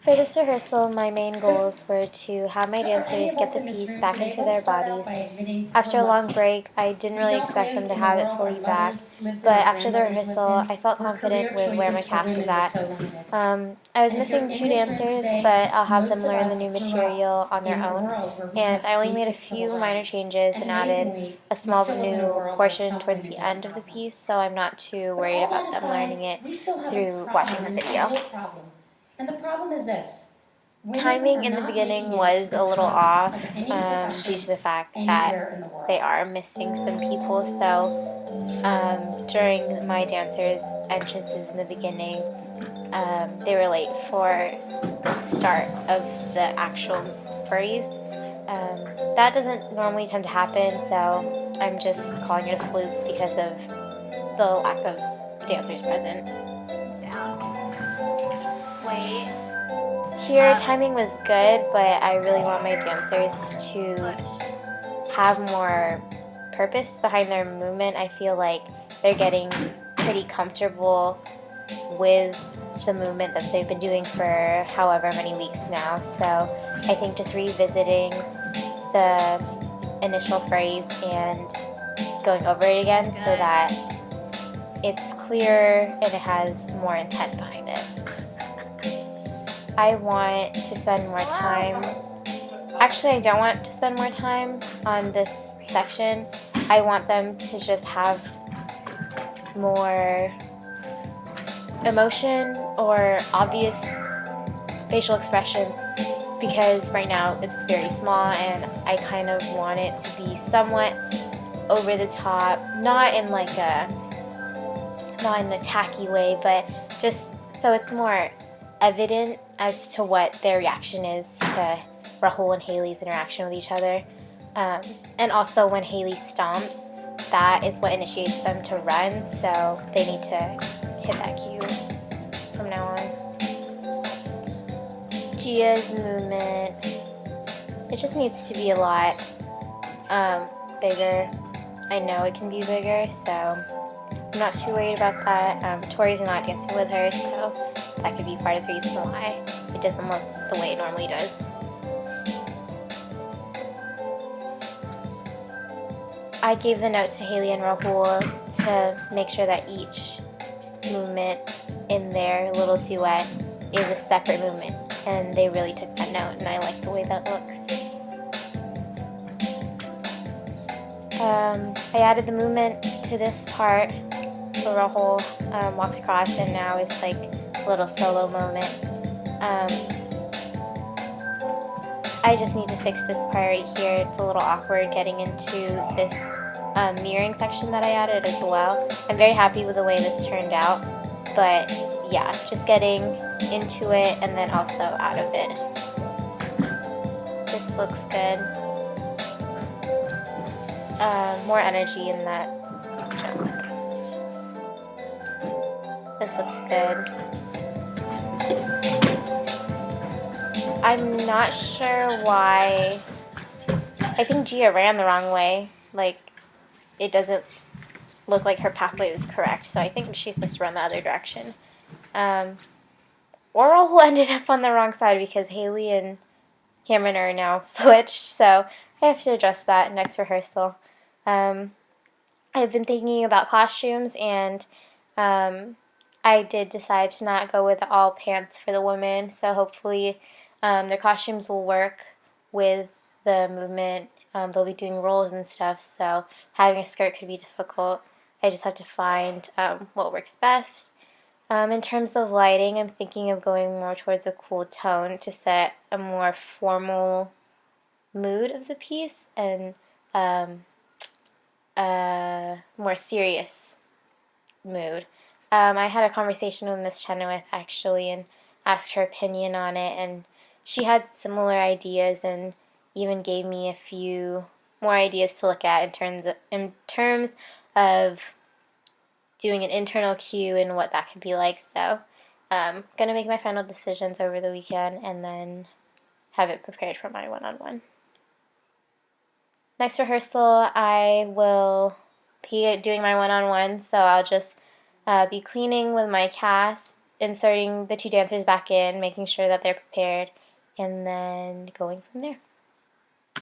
For this rehearsal, my main goals were to have my Are any dancers of get us the in this piece room back today? into Let's their start out bodies. by admitting After we're a long mothers. break, I didn't We really don't expect live them to in the have it world our fully back, mothers lived in but or after the grandmothers lived rehearsal, in, I felt where confident career with where my choices for cast was women were at. so limited. I was And if you're missing in two this room dancers, today, but I'll have most them of learn the us new grew up material on their in a own, world where we and had I only made a basic civil few minor rights. changes And and added amazingly, a we small still live in a new world where portion some towards women the don't end of the have them. piece, so I'm not too But worried all that about them aside, learning it we still have a through watching the problem, a video. real problem. And the problem is this. Women Timing are in the not beginning making it to was the a little top off of any due to profession the fact that anywhere in the they world. are missing some people. So during my dancers' entrances in the beginning, they were late for the start of the actual phrase. That doesn't normally tend to happen, so I'm just calling it a fluke because of the lack of dancers present. Down. Wait. Here, timing was good, but I really want my dancers to have more purpose behind their movement. I feel like they're getting pretty comfortable with the movement that they've been doing for however many weeks now. So I think just revisiting the initial phrase and going over it again so that it's clear and it has more intent behind it. I want to spend more time. Actually, I don't want to spend more time on this section. I want them to just have more emotion or obvious facial expressions because right now it's very small and I kind of want it to be somewhat over the top, not in a tacky way, but just so it's more evident as to what their reaction is to Rahul and Haley's interaction with each other. And also when Haley stomps, that is what initiates them to run, so they need to hit that cue from now on. Gia's movement, it just needs to be a lot bigger. I know it can be bigger, so I'm not too worried about that. Tori's not dancing with her, so that could be part of the reason why it doesn't look the way it normally does. I gave the note to Haley and Rahul to make sure that each movement in their little duet is a separate movement, and they really took that note, and I like the way that looks. I added the movement to this part, so Rahul walks across, and now it's like a little solo moment. I just need to fix this part right here. It's a little awkward getting into this mirroring section that I added as well. I'm very happy with the way this turned out, but yeah, just getting into it and then also out of it. This looks good. More energy in that jump. This looks good. I'm not sure why. I think Gia ran the wrong way. Like, it doesn't look like her pathway was correct, so I think she's supposed to run the other direction. Or who ended up on the wrong side because Haley and Cameron are now switched, so I have to address that next rehearsal. I've been thinking about costumes, and I did decide to not go with all pants for the women, so hopefully their costumes will work with the movement. They'll be doing rolls and stuff, so having a skirt could be difficult. I just have to find what works best. In terms of lighting, I'm thinking of going more towards a cool tone to set a more formal mood of the piece and a more serious mood. I had a conversation with Miss Chenoweth actually and asked her opinion on it, and she had similar ideas and even gave me a few more ideas to look at in terms of doing an internal cue and what that could be like. So gonna make my final decisions over the weekend and then have it prepared for my one-on-one. Next rehearsal, I will be doing my one-on-one, so I'll just be cleaning with my cast inserting the two dancers back in, making sure that they're prepared, and then going from there.